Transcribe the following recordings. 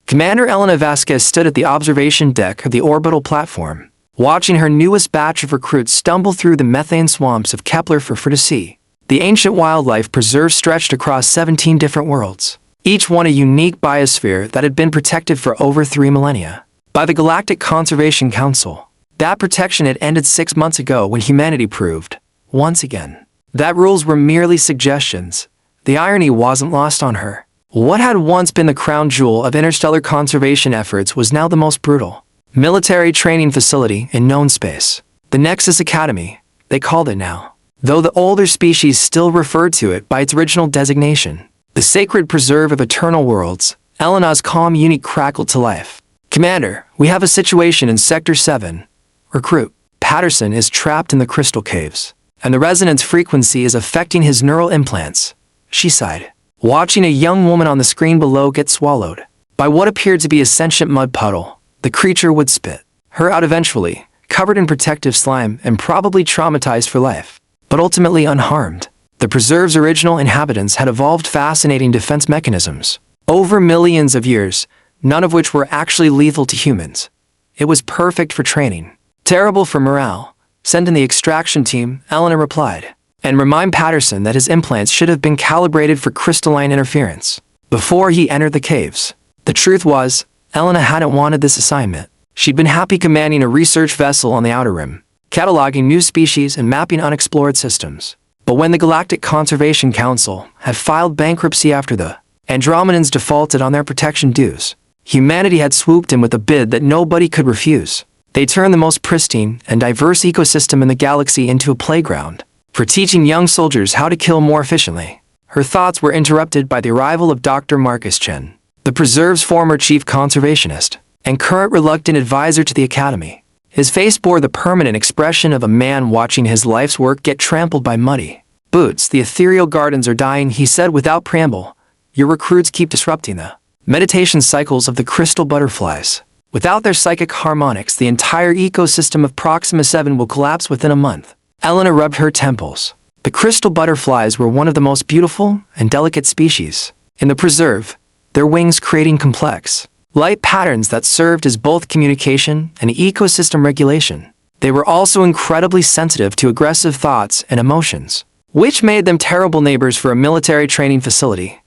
Commander Elena Vasquez stood at the observation deck of the orbital platform, watching her newest batch of recruits stumble through the methane swamps of Kepler for to see. The ancient wildlife preserve stretched across 17 different worlds, each one a unique biosphere that had been protected for over 3 millennia by the Galactic Conservation Council. That protection had ended 6 months ago when humanity proved, once again, that rules were merely suggestions. The irony wasn't lost on her. What had once been the crown jewel of interstellar conservation efforts was now the most brutal military training facility in known space. The Nexus Academy, they called it now, though the older species still referred to it by its original designation. The sacred preserve of eternal worlds. Elena's calm unit crackled to life. Commander, we have a situation in Sector 7. Recruit Patterson is trapped in the crystal caves, and the resonance frequency is affecting his neural implants. She sighed, watching a young woman on the screen below get swallowed by what appeared to be a sentient mud puddle. The creature would spit her out eventually, covered in protective slime and probably traumatized for life, but ultimately unharmed. The preserve's original inhabitants had evolved fascinating defense mechanisms over millions of years, none of which were actually lethal to humans. It was perfect for training. Terrible for morale. Send in the extraction team, Elena replied, and remind Patterson that his implants should have been calibrated for crystalline interference before he entered the caves. The truth was, Elena hadn't wanted this assignment. She'd been happy commanding a research vessel on the Outer Rim, cataloging new species and mapping unexplored systems. But when the Galactic Conservation Council had filed bankruptcy after the Andromedans defaulted on their protection dues, humanity had swooped in with a bid that nobody could refuse. They turned the most pristine and diverse ecosystem in the galaxy into a playground for teaching young soldiers how to kill more efficiently. Her thoughts were interrupted by the arrival of Dr. Marcus Chen, the preserve's former chief conservationist and current reluctant advisor to the Academy. His face bore the permanent expression of a man watching his life's work get trampled by muddy boots. The ethereal gardens are dying, he said without preamble. Your recruits keep disrupting the meditation cycles of the crystal butterflies. Without their psychic harmonics, the entire ecosystem of Proxima 7 will collapse within a month. Elena rubbed her temples. The crystal butterflies were one of the most beautiful and delicate species in the preserve, their wings creating complex light patterns that served as both communication and ecosystem regulation. They were also incredibly sensitive to aggressive thoughts and emotions, which made them terrible neighbors for a military training facility.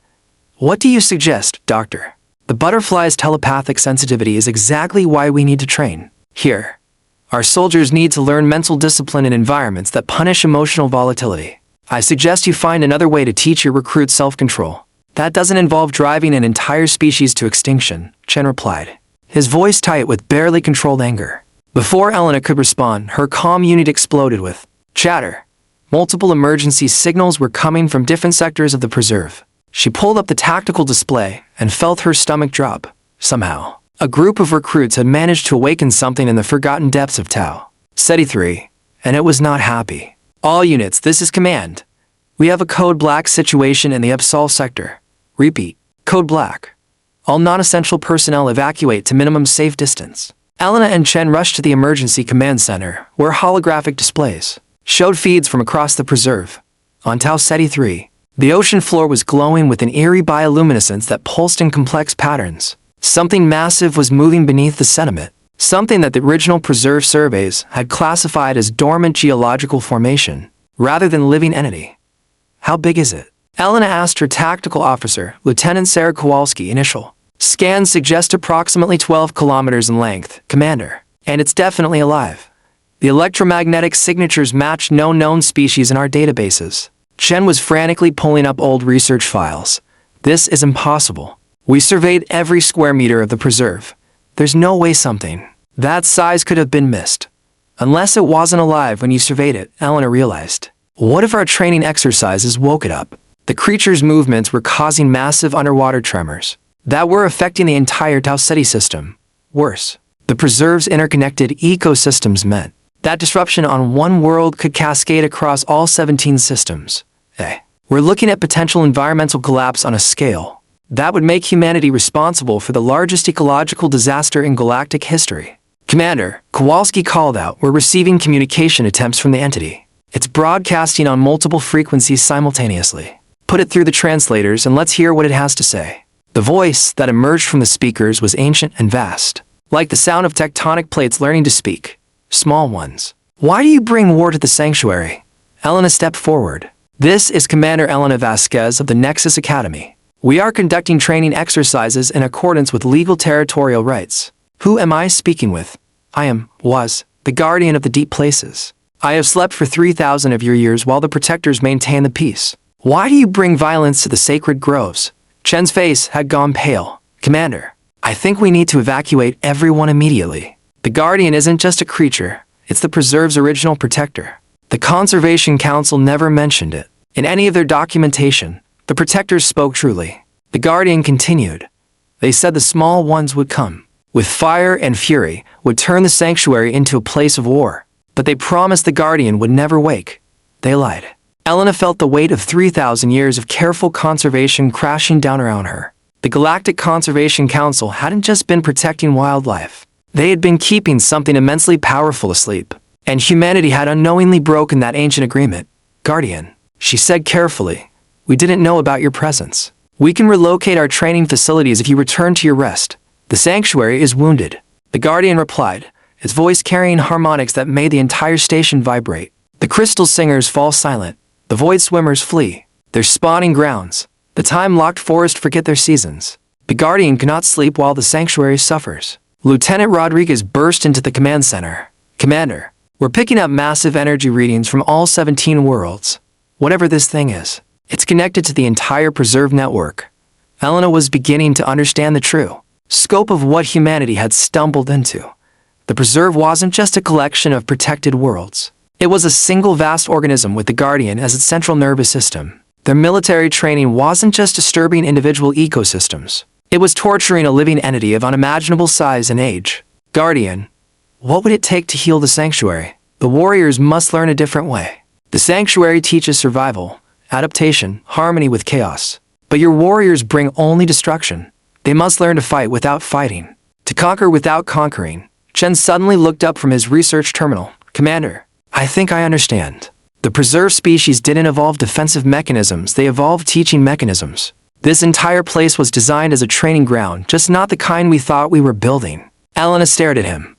What do you suggest, Doctor? The butterfly's telepathic sensitivity is exactly why we need to train here. Our soldiers need to learn mental discipline in environments that punish emotional volatility. I suggest you find another way to teach your recruits self-control. That doesn't involve driving an entire species to extinction, Chen replied, his voice tight with barely controlled anger. Before Elena could respond, her comm unit exploded with chatter. Multiple emergency signals were coming from different sectors of the preserve. She pulled up the tactical display and felt her stomach drop. Somehow, a group of recruits had managed to awaken something in the forgotten depths of Tau Ceti 3, and it was not happy. All units, this is command. We have a code black situation in the Epsol sector. Repeat, code black. All non-essential personnel evacuate to minimum safe distance. Elena and Chen rushed to the emergency command center, where holographic displays showed feeds from across the preserve. On Tau Ceti 3, the ocean floor was glowing with an eerie bioluminescence that pulsed in complex patterns. Something massive was moving beneath the sediment, something that the original preserve surveys had classified as dormant geological formation, rather than living entity. How big is it? Elena asked her tactical officer, Lieutenant Sarah Kowalski. Initial scans suggest approximately 12 kilometers in length, Commander, and it's definitely alive. The electromagnetic signatures match no known species in our databases. Chen was frantically pulling up old research files. This is impossible. We surveyed every square meter of the preserve. There's no way something that size could have been missed. Unless it wasn't alive when you surveyed it, Elena realized. What if our training exercises woke it up? The creature's movements were causing massive underwater tremors that were affecting the entire Tau Ceti system. Worse, the preserve's interconnected ecosystems meant that disruption on one world could cascade across all 17 systems. We're looking at potential environmental collapse on a scale that would make humanity responsible for the largest ecological disaster in galactic history. Commander, Kowalski called out, we're receiving communication attempts from the entity. It's broadcasting on multiple frequencies simultaneously. Put it through the translators and let's hear what it has to say. The The voice that emerged from the speakers was ancient and vast, like the sound of tectonic plates learning to speak. Small ones. Why do you bring war to the sanctuary? Elena stepped forward. This is Commander Elena Vasquez of the Nexus Academy. We are conducting training exercises in accordance with legal territorial rights. Who am I speaking with? Was, the guardian of the deep places. I have slept for 3,000 of your years while the protectors maintain the peace. Why do you bring violence to the sacred groves? Chen's face had gone pale. Commander, I think we need to evacuate everyone immediately. The guardian isn't just a creature, it's the preserve's original protector. The Conservation Council never mentioned it. In any of their documentation, the protectors spoke truly. The guardian continued. They said the small ones would come, with fire and fury, would turn the sanctuary into a place of war. But they promised the guardian would never wake. They lied. Elena felt the weight of 3,000 years of careful conservation crashing down around her. The Galactic Conservation Council hadn't just been protecting wildlife. They had been keeping something immensely powerful asleep. And humanity had unknowingly broken that ancient agreement. Guardian, she said carefully, we didn't know about your presence. We can relocate our training facilities if you return to your rest. The sanctuary is wounded. The guardian replied, his voice carrying harmonics that made the entire station vibrate. The crystal singers fall silent. The void swimmers flee. Their spawning grounds. The time-locked forest forget their seasons. The guardian cannot sleep while the sanctuary suffers. Lieutenant Rodriguez burst into the command center. Commander, we're picking up massive energy readings from all 17 worlds. Whatever this thing is, it's connected to the entire preserve network. Elena was beginning to understand the true scope of what humanity had stumbled into. The preserve wasn't just a collection of protected worlds. It was a single vast organism with the Guardian as its central nervous system. Their military training wasn't just disturbing individual ecosystems. It was torturing a living entity of unimaginable size and age. Guardian, what would it take to heal the sanctuary? The warriors must learn a different way. The sanctuary teaches survival, adaptation, harmony with chaos. But your warriors bring only destruction. They must learn to fight without fighting, to conquer without conquering. Chen suddenly looked up from his research terminal. Commander, I think I understand. The preserved species didn't evolve defensive mechanisms, they evolved teaching mechanisms. This entire place was designed as a training ground, just not the kind we thought we were building. Elena stared at him.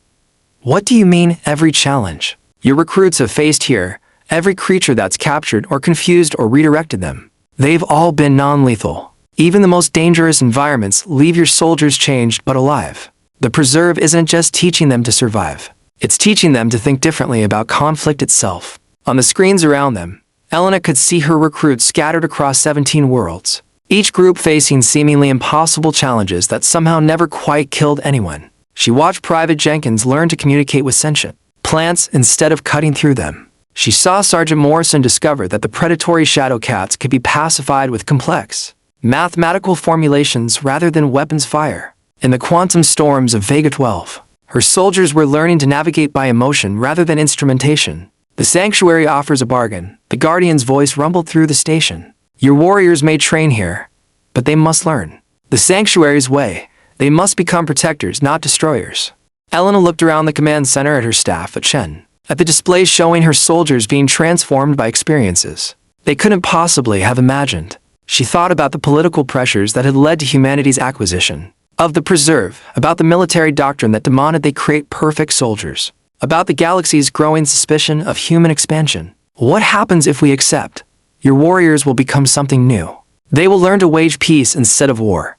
What do you mean, every challenge? Your recruits have faced here, every creature that's captured or confused or redirected them. They've all been non-lethal. Even the most dangerous environments leave your soldiers changed but alive. The preserve isn't just teaching them to survive. It's teaching them to think differently about conflict itself. On the screens around them, Elena could see her recruits scattered across 17 worlds, each group facing seemingly impossible challenges that somehow never quite killed anyone. She watched Private Jenkins learn to communicate with sentient plants instead of cutting through them. She saw Sergeant Morrison discover that the predatory shadow cats could be pacified with complex mathematical formulations rather than weapons fire. In the quantum storms of Vega 12, her soldiers were learning to navigate by emotion rather than instrumentation. The sanctuary offers a bargain. The guardian's voice rumbled through the station. Your warriors may train here, but they must learn the sanctuary's way. They must become protectors, not destroyers. Elena looked around the command center at her staff, at Chen, at the displays showing her soldiers being transformed by experiences they couldn't possibly have imagined. She thought about the political pressures that had led to humanity's acquisition of the preserve, about the military doctrine that demanded they create perfect soldiers, about the galaxy's growing suspicion of human expansion. What happens if we accept? Your warriors will become something new. They will learn to wage peace instead of war.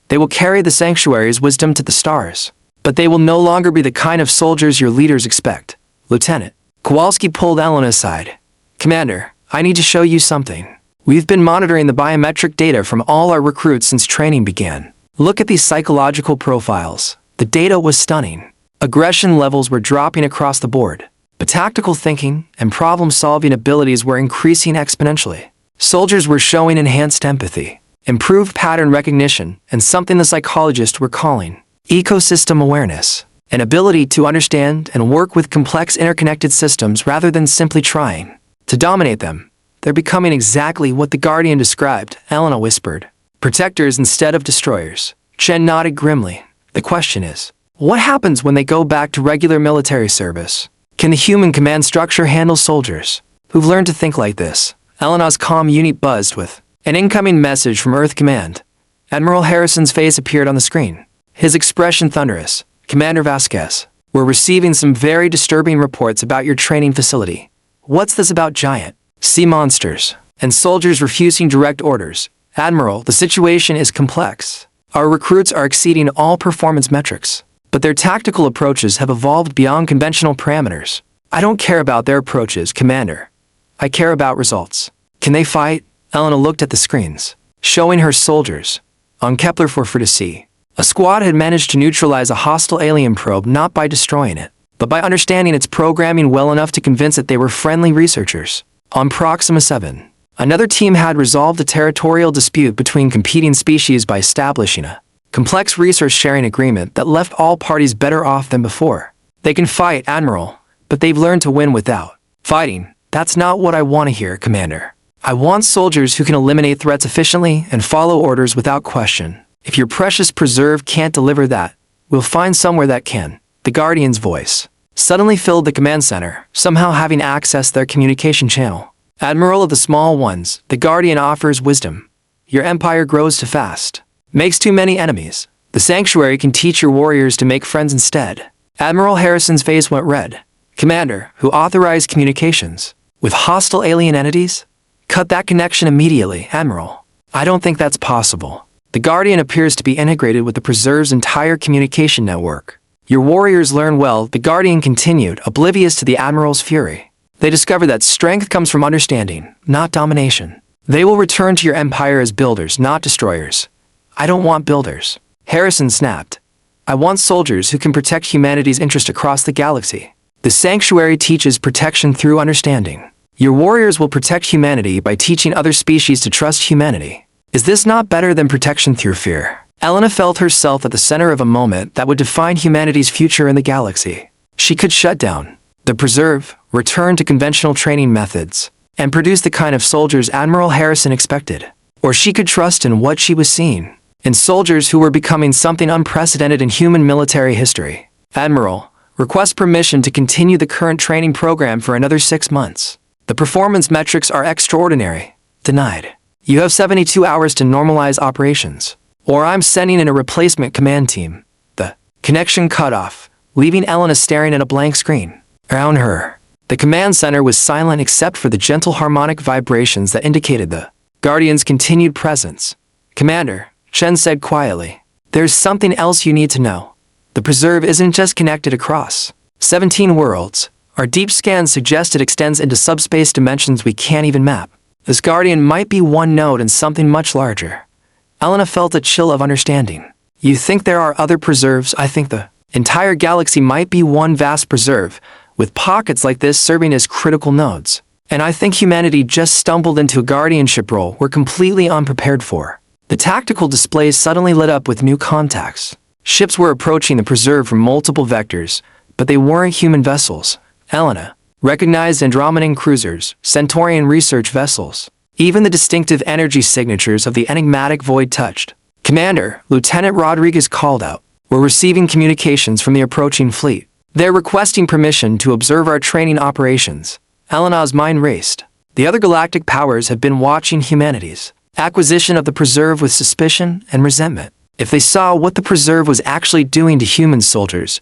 They will carry the sanctuary's wisdom to the stars. But they will no longer be the kind of soldiers your leaders expect. Lieutenant Kowalski pulled Elena aside. Commander, I need to show you something. We've been monitoring the biometric data from all our recruits since training began. Look at these psychological profiles. The data was stunning. Aggression levels were dropping across the board, but tactical thinking and problem-solving abilities were increasing exponentially. Soldiers were showing enhanced empathy, improved pattern recognition, and something the psychologists were calling ecosystem awareness, an ability to understand and work with complex interconnected systems rather than simply trying to dominate them. They're becoming exactly what the Guardian described, Elena whispered. Protectors instead of destroyers. Chen nodded grimly. The question is, what happens when they go back to regular military service? Can the human command structure handle soldiers who've learned to think like this? Elena's comm unit buzzed with an incoming message from Earth Command. Admiral Harrison's face appeared on the screen. His expression thunderous. Commander Vasquez, we're receiving some very disturbing reports about your training facility. What's this about giant sea monsters and soldiers refusing direct orders? Admiral, the situation is complex. Our recruits are exceeding all performance metrics, but their tactical approaches have evolved beyond conventional parameters. I don't care about their approaches, Commander. I care about results. Can they fight? Elena looked at the screens, showing her soldiers. On Kepler 4 to see. A squad had managed to neutralize a hostile alien probe not by destroying it, but by understanding its programming well enough to convince it they were friendly researchers. On Proxima 7, another team had resolved a territorial dispute between competing species by establishing a complex resource-sharing agreement that left all parties better off than before. They can fight, Admiral, but they've learned to win without fighting. That's not what I want to hear, Commander. I want soldiers who can eliminate threats efficiently and follow orders without question. If your precious preserve can't deliver that, we'll find somewhere that can. The Guardian's voice suddenly filled the command center, somehow having accessed their communication channel. Admiral of the small ones, the Guardian offers wisdom. Your empire grows too fast. Makes too many enemies. The Sanctuary can teach your warriors to make friends instead. Admiral Harrison's face went red. Commander, who authorized communications with hostile alien entities? Cut that connection immediately, Admiral. I don't think that's possible. The Guardian appears to be integrated with the Preserve's entire communication network. Your warriors learn well, the Guardian continued, oblivious to the Admiral's fury. They discover that strength comes from understanding, not domination. They will return to your empire as builders, not destroyers. I don't want builders. Harrison snapped. I want soldiers who can protect humanity's interest across the galaxy. The Sanctuary teaches protection through understanding. Your warriors will protect humanity by teaching other species to trust humanity. Is this not better than protection through fear? Elena felt herself at the center of a moment that would define humanity's future in the galaxy. She could shut down the Preserve, return to conventional training methods, and produce the kind of soldiers Admiral Harrison expected. Or she could trust in what she was seeing, in soldiers who were becoming something unprecedented in human military history. Admiral, request permission to continue the current training program for another 6 months. The performance metrics are extraordinary. Denied. You have 72 hours to normalize operations, or I'm sending in a replacement command team. The connection cut off, leaving Elena staring at a blank screen. Around her, the command center was silent except for the gentle harmonic vibrations that indicated the Guardian's continued presence. Commander, Chen said quietly, there's something else you need to know. The Preserve isn't just connected across 17 worlds. Our deep scan suggests it extends into subspace dimensions we can't even map. This Guardian might be one node in something much larger. Elena felt a chill of understanding. You think there are other preserves? I think the entire galaxy might be one vast preserve, with pockets like this serving as critical nodes. And I think humanity just stumbled into a guardianship role we're completely unprepared for. The tactical displays suddenly lit up with new contacts. Ships were approaching the preserve from multiple vectors, but they weren't human vessels. Elena recognized Andromedan cruisers, Centaurian research vessels. Even the distinctive energy signatures of the enigmatic void touched. Commander, Lieutenant Rodriguez called out. We're receiving communications from the approaching fleet. They're requesting permission to observe our training operations. Elena's mind raced. The other galactic powers have been watching humanity's acquisition of the Preserve with suspicion and resentment. If they saw what the Preserve was actually doing to human soldiers,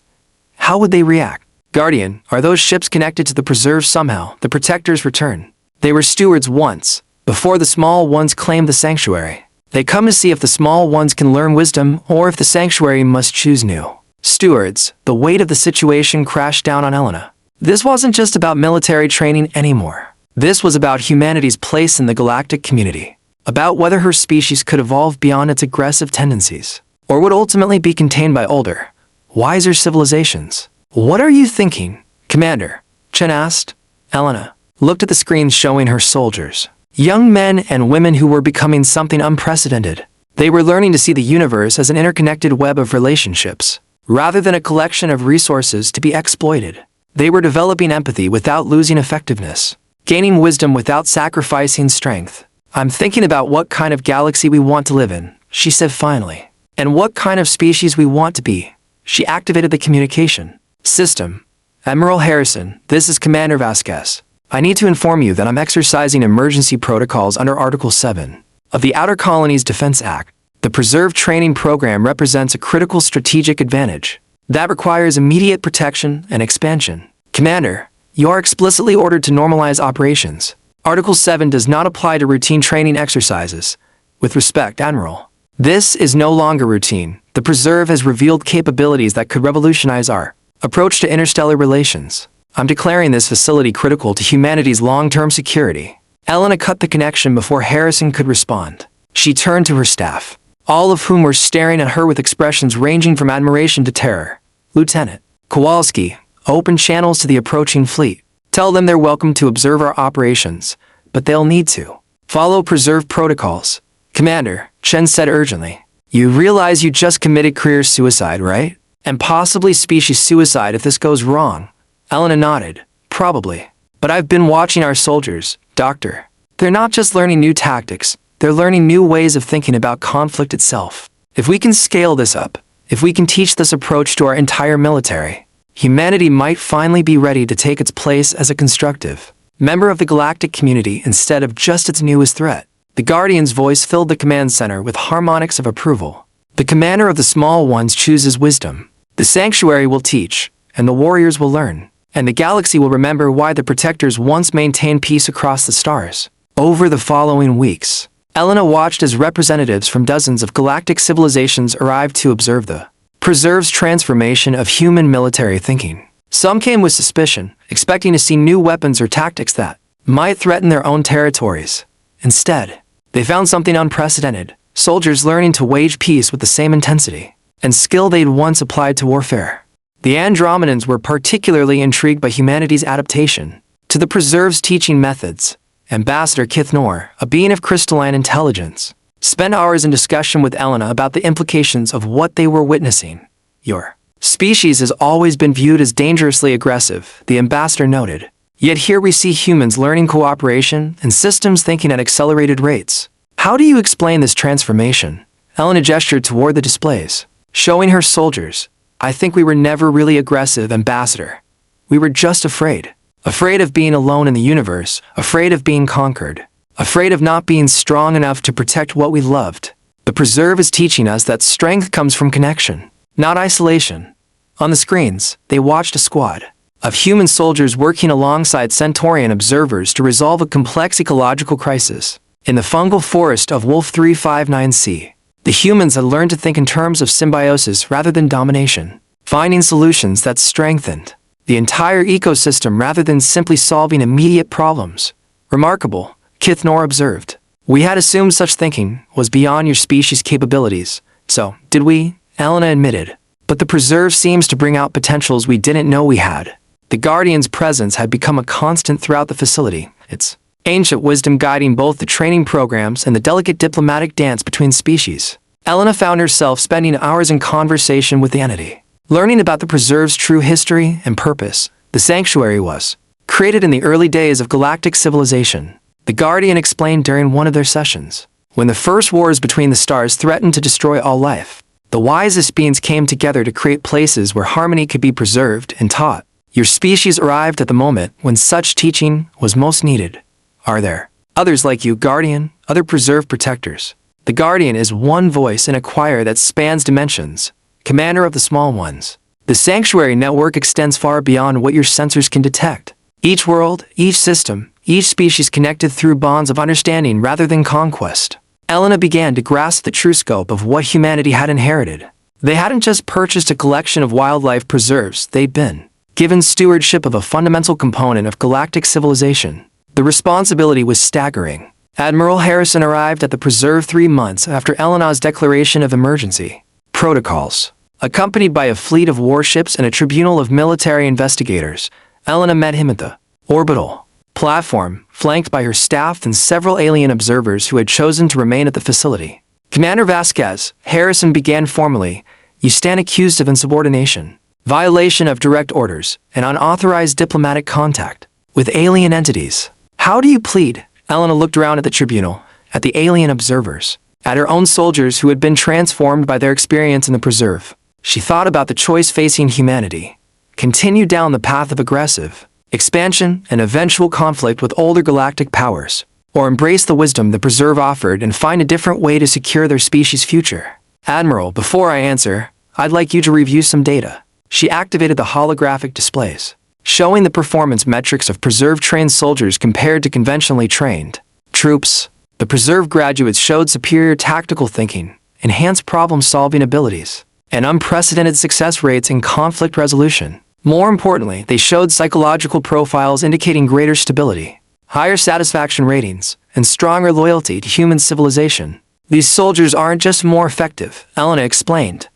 how would they react? Guardian, are those ships connected to the Preserve somehow? The Protectors return. They were stewards once, before the small ones claimed the Sanctuary. They come to see if the small ones can learn wisdom or if the Sanctuary must choose new stewards. The weight of the situation crashed down on Elena. This wasn't just about military training anymore. This was about humanity's place in the galactic community, about whether her species could evolve beyond its aggressive tendencies, or would ultimately be contained by older, wiser civilizations. What are you thinking, Commander? Chen asked. Elena looked at the screens showing her soldiers. Young men and women who were becoming something unprecedented. They were learning to see the universe as an interconnected web of relationships, rather than a collection of resources to be exploited. They were developing empathy without losing effectiveness, gaining wisdom without sacrificing strength. I'm thinking about what kind of galaxy we want to live in, she said finally, and what kind of species we want to be. She activated the communication system. Admiral Harrison, this is Commander Vasquez. I need to inform you that I'm exercising emergency protocols under Article 7 of the Outer Colonies Defense Act. The Preserve training program represents a critical strategic advantage that requires immediate protection and expansion. Commander, you are explicitly ordered to normalize operations. Article 7 does not apply to routine training exercises. With respect, Admiral. This is no longer routine. The Preserve has revealed capabilities that could revolutionize our approach to interstellar relations. I'm declaring this facility critical to humanity's long-term security. Elena cut the connection before Harrison could respond. She turned to her staff, all of whom were staring at her with expressions ranging from admiration to terror. Lieutenant Kowalski, open channels to the approaching fleet. Tell them they're welcome to observe our operations, but they'll need to follow Preserve protocols. Commander, Chen said urgently. You realize you just committed career suicide, right? And possibly species suicide if this goes wrong. Elena nodded. Probably. But I've been watching our soldiers, Doctor. They're not just learning new tactics, they're learning new ways of thinking about conflict itself. If we can scale this up, if we can teach this approach to our entire military, humanity might finally be ready to take its place as a constructive member of the galactic community instead of just its newest threat. The Guardian's voice filled the command center with harmonics of approval. The commander of the small ones chooses wisdom. The sanctuary will teach, and the warriors will learn, and the galaxy will remember why the protectors once maintained peace across the stars. Over the following weeks, Elena watched as representatives from dozens of galactic civilizations arrived to observe the Preserve's transformation of human military thinking. Some came with suspicion, expecting to see new weapons or tactics that might threaten their own territories. Instead, they found something unprecedented, soldiers learning to wage peace with the same intensity and skill they'd once applied to warfare. The Andromedans were particularly intrigued by humanity's adaptation to the Preserve's teaching methods. Ambassador Kithnor, a being of crystalline intelligence, spent hours in discussion with Elena about the implications of what they were witnessing. Your species has always been viewed as dangerously aggressive, the ambassador noted. Yet here we see humans learning cooperation and systems thinking at accelerated rates. How do you explain this transformation? Elena gestured toward the displays, showing her soldiers. I think we were never really aggressive, Ambassador. We were just afraid. Afraid of being alone in the universe, afraid of being conquered, afraid of not being strong enough to protect what we loved. The Preserve is teaching us that strength comes from connection, not isolation. On the screens, they watched a squad of human soldiers working alongside Centaurian observers to resolve a complex ecological crisis. In the fungal forest of Wolf 359c, the humans had learned to think in terms of symbiosis rather than domination, finding solutions that strengthened the entire ecosystem rather than simply solving immediate problems. Remarkable, Kithnor observed. We had assumed such thinking was beyond your species' capabilities. So, did we? Elena admitted. But the Preserve seems to bring out potentials we didn't know we had. The Guardian's presence had become a constant throughout the facility, its ancient wisdom guiding both the training programs and the delicate diplomatic dance between species. Elena found herself spending hours in conversation with the entity, learning about the Preserve's true history and purpose. The sanctuary was created in the early days of galactic civilization, the Guardian explained during one of their sessions. When the first wars between the stars threatened to destroy all life, the wisest beings came together to create places where harmony could be preserved and taught. Your species arrived at the moment when such teaching was most needed. Are there others like you, Guardian, other Preserve protectors? The Guardian is one voice in a choir that spans dimensions, commander of the small ones. The sanctuary network extends far beyond what your sensors can detect. Each world, each system, each species connected through bonds of understanding rather than conquest. Elena began to grasp the true scope of what humanity had inherited. They hadn't just purchased a collection of wildlife preserves, they'd been given stewardship of a fundamental component of galactic civilization. The responsibility was staggering. Admiral Harrison arrived at the Preserve 3 months after Elena's declaration of emergency protocols. Accompanied by a fleet of warships and a tribunal of military investigators, Elena met him at the orbital platform, flanked by her staff and several alien observers who had chosen to remain at the facility. Commander Vasquez, Harrison began formally, you stand accused of insubordination, violation of direct orders, and unauthorized diplomatic contact with alien entities. How do you plead? Elena looked around at the tribunal, at the alien observers, at her own soldiers who had been transformed by their experience in the Preserve. She thought about the choice facing humanity. Continue down the path of aggressive expansion and eventual conflict with older galactic powers, or embrace the wisdom the Preserve offered and find a different way to secure their species' future? Admiral, before I answer, I'd like you to review some data. She activated the holographic displays, showing the performance metrics of Preserve-trained soldiers compared to conventionally trained troops. The Preserve graduates showed superior tactical thinking, enhanced problem-solving abilities, and unprecedented success rates in conflict resolution. More importantly, they showed psychological profiles indicating greater stability, higher satisfaction ratings, and stronger loyalty to human civilization. These soldiers aren't just more effective, Elena explained.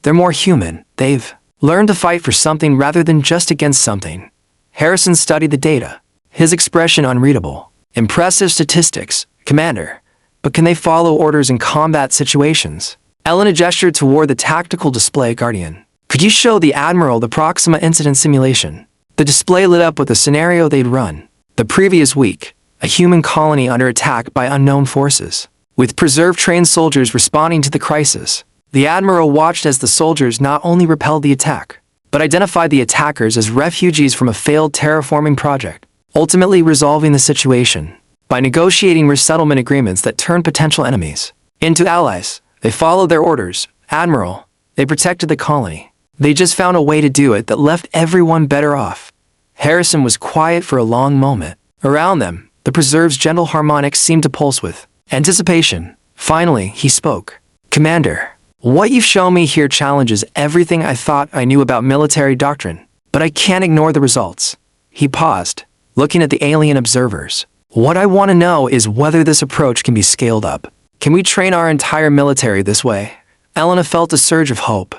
They're more human. They've learned to fight for something rather than just against something. Harrison studied the data, his expression unreadable. Impressive statistics, Commander. But can they follow orders in combat situations? Elena gestured toward the tactical display Guardian. Could you show the Admiral the Proxima incident simulation? The display lit up with the scenario they'd run. The previous week, a human colony under attack by unknown forces, with Preserve-trained soldiers responding to the crisis. The Admiral watched as the soldiers not only repelled the attack, but identified the attackers as refugees from a failed terraforming project, ultimately resolving the situation by negotiating resettlement agreements that turned potential enemies into allies. They followed their orders, Admiral. They protected the colony. They just found a way to do it that left everyone better off. Harrison was quiet for a long moment. Around them, the Preserve's gentle harmonics seemed to pulse with anticipation. Finally, he spoke. Commander, what you've shown me here challenges everything I thought I knew about military doctrine, but I can't ignore the results. He paused, looking at the alien observers. What I want to know is whether this approach can be scaled up. Can we train our entire military this way? Elena felt a surge of hope.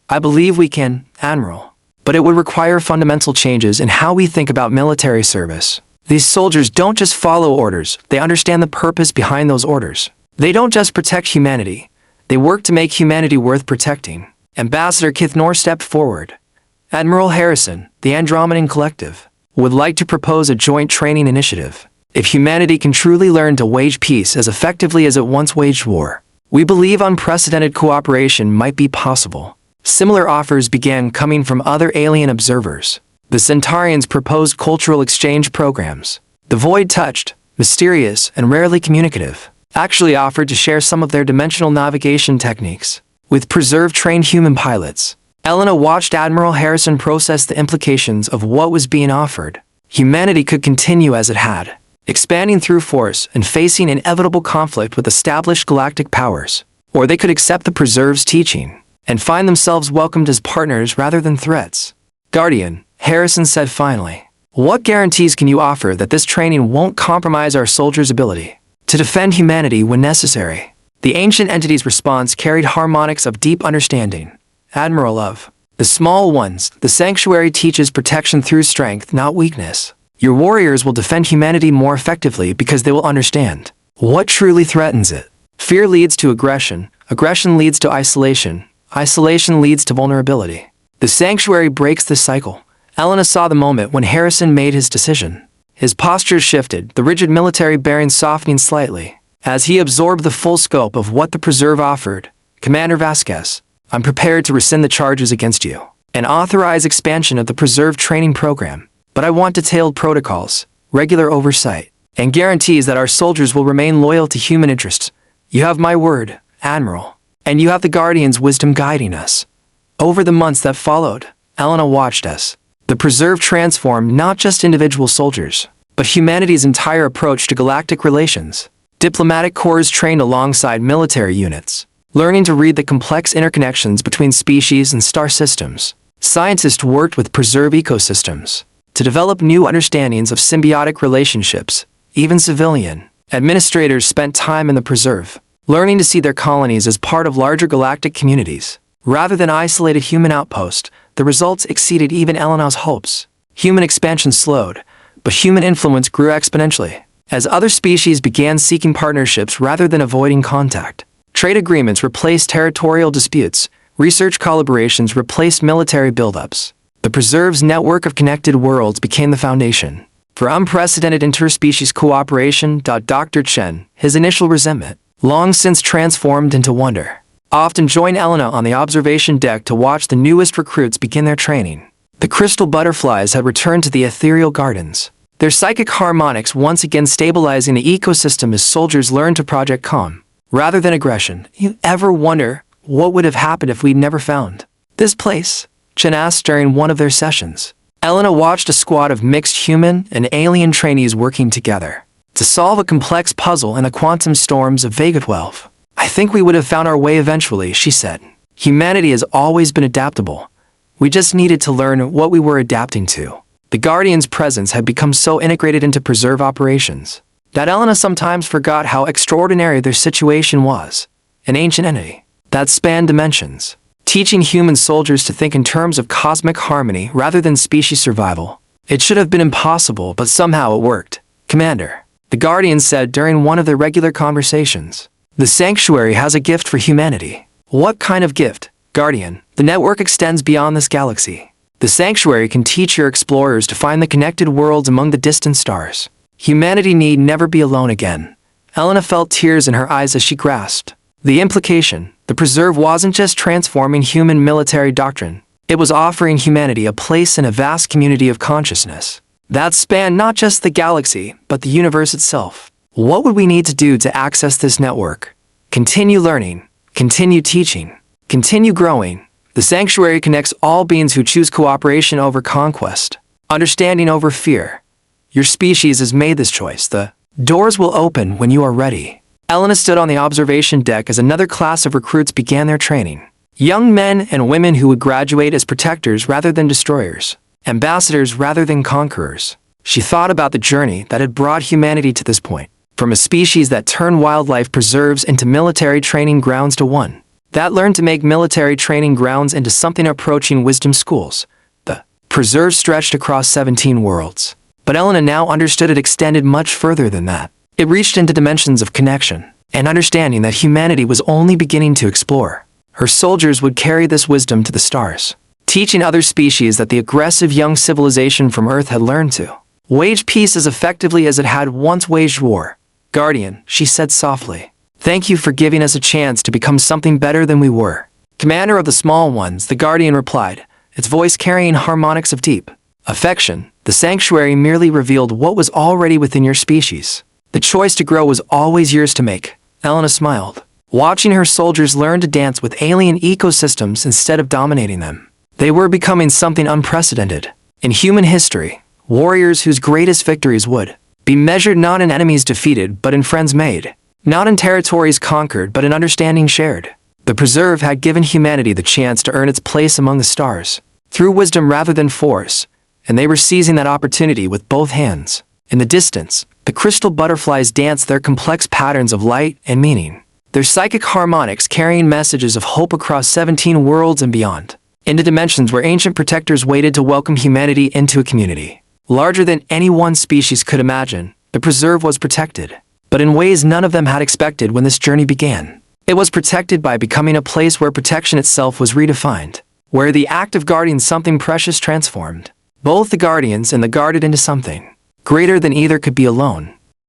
I believe we can, Admiral, but it would require fundamental changes in how we think about military service. These soldiers don't just follow orders, they understand the purpose behind those orders. They don't just protect humanity, they work to make humanity worth protecting. Ambassador Kithner stepped forward. Admiral Harrison, the Andromedan Collective, would like to propose a joint training initiative. If humanity can truly learn to wage peace as effectively as it once waged war, we believe unprecedented cooperation might be possible. Similar offers began coming from other alien observers. The Centaurians proposed cultural exchange programs. The Void Touched, mysterious and rarely communicative, actually offered to share some of their dimensional navigation techniques with Preserve-trained human pilots. Elena watched Admiral Harrison process the implications of what was being offered. Humanity could continue as it had, expanding through force and facing inevitable conflict with established galactic powers. Or they could accept the Preserve's teaching and find themselves welcomed as partners rather than threats. Guardian, Harrison said finally, what guarantees can you offer that this training won't compromise our soldiers' ability to defend humanity when necessary? The ancient entity's response carried harmonics of deep understanding. Admiral of the small ones, the sanctuary teaches protection through strength, not weakness. Your warriors will defend humanity more effectively because they will understand what truly threatens it. Fear leads to aggression, aggression leads to isolation, isolation leads to vulnerability. The sanctuary breaks this cycle. Elena saw the moment when Harrison made his decision. His posture shifted, the rigid military bearing softening slightly, as he absorbed the full scope of what the Preserve offered. Commander Vasquez, I'm prepared to rescind the charges against you and authorize expansion of the Preserve training program. But I want detailed protocols, regular oversight, and guarantees that our soldiers will remain loyal to human interests. You have my word, Admiral, and you have the Guardian's wisdom guiding us. Over the months that followed, Elena watched us. The Preserve transformed not just individual soldiers, but humanity's entire approach to galactic relations. Diplomatic corps trained alongside military units, learning to read the complex interconnections between species and star systems. Scientists worked with Preserve ecosystems to develop new understandings of symbiotic relationships. Even civilian administrators spent time in the Preserve, learning to see their colonies as part of larger galactic communities. Rather than isolated human outposts, the results exceeded even Elena's hopes. Human expansion slowed, but human influence grew exponentially, as other species began seeking partnerships rather than avoiding contact. Trade agreements replaced territorial disputes, research collaborations replaced military buildups. The Preserve's network of connected worlds became the foundation for unprecedented interspecies cooperation. Dr. Chen, his initial resentment, long since transformed into wonder, often joined Elena on the observation deck to watch the newest recruits begin their training. The crystal butterflies had returned to the ethereal gardens. their psychic harmonics once again stabilizing the ecosystem as soldiers learned to project calm, rather than aggression. You ever wonder what would have happened if we'd never found this place? Chen asked during one of their sessions. Elena watched a squad of mixed human and alien trainees working together to solve a complex puzzle in the quantum storms of Vega 12. I think we would have found our way eventually, she said. Humanity has always been adaptable. We just needed to learn what we were adapting to. The Guardians' presence had become so integrated into preserve operations that Elena sometimes forgot how extraordinary their situation was. An ancient entity that spanned dimensions, teaching human soldiers to think in terms of cosmic harmony rather than species survival. It should have been impossible, but somehow it worked. Commander, the Guardians said during one of their regular conversations. The Sanctuary has a gift for humanity. What kind of gift, Guardian? The network extends beyond this galaxy. The Sanctuary can teach your explorers to find the connected worlds among the distant stars. Humanity need never be alone again. Elena felt tears in her eyes as she grasped the implication. The Preserve wasn't just transforming human military doctrine. It was offering humanity a place in a vast community of consciousness that spanned not just the galaxy, but the universe itself. What would we need to do to access this network? Continue learning, continue teaching, continue growing. The Sanctuary connects all beings who choose cooperation over conquest, understanding over fear. Your species has made this choice. The doors will open when you are ready. Elena stood on the observation deck as another class of recruits began their training. Young men and women who would graduate as protectors rather than destroyers, ambassadors rather than conquerors. She thought about the journey that had brought humanity to this point, from a species that turned wildlife preserves into military training grounds to one that learned to make military training grounds into something approaching wisdom schools. The preserve stretched across 17 worlds. But Elena now understood it extended much further than that. It reached into dimensions of connection and understanding that humanity was only beginning to explore. Her soldiers would carry this wisdom to the stars, teaching other species that the aggressive young civilization from Earth had learned to wage peace as effectively as it had once waged war. Guardian, she said softly, thank you for giving us a chance to become something better than we were. Commander of the small ones, the Guardian replied, its voice carrying harmonics of deep affection. The Sanctuary merely revealed what was already within your species. The choice to grow was always yours to make. Elena smiled, watching her soldiers learn to dance with alien ecosystems instead of dominating them. They were becoming something unprecedented in human history, warriors whose greatest victories would be measured not in enemies defeated but in friends made, not in territories conquered but in understanding shared. The Preserve had given humanity the chance to earn its place among the stars, through wisdom rather than force, and they were seizing that opportunity with both hands. In the distance, the crystal butterflies danced their complex patterns of light and meaning, their psychic harmonics carrying messages of hope across 17 worlds and beyond, into dimensions where ancient protectors waited to welcome humanity into a community. Larger than any one species could imagine, the Preserve was protected, but in ways none of them had expected when this journey began. It was protected by becoming a place where protection itself was redefined, where the act of guarding something precious transformed both the Guardians and the guarded into something greater than either could be alone.